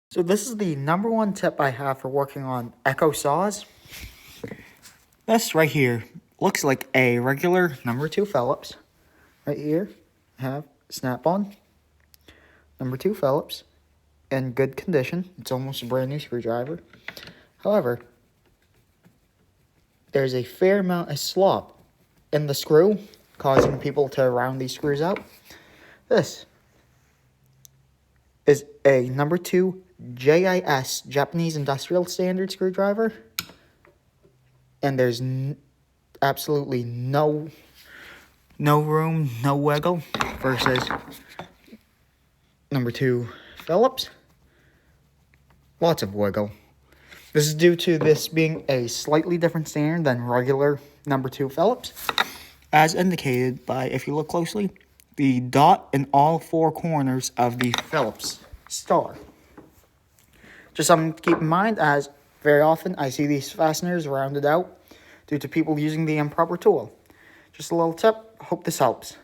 So this is the number one tip I have for working on Echo saws. This right here looks like a regular number 2 Phillips. Right here, I have snap-on, number 2 Phillips, in good condition. It's almost a brand new screwdriver. However, there's a fair amount of slop in the screw, causing people to round these screws out. This is a number 2 JIS, Japanese Industrial Standard screwdriver, and there's absolutely no room, no wiggle, versus number 2 Phillips. Lots of wiggle. This is due to this being a slightly different standard than regular number 2 Phillips, as indicated by, if you look closely, the dot in all 4 corners of the Phillips star. Just something to keep in mind, as very often I see these fasteners rounded out due to people using the improper tool. Just a little tip. Hope this helps.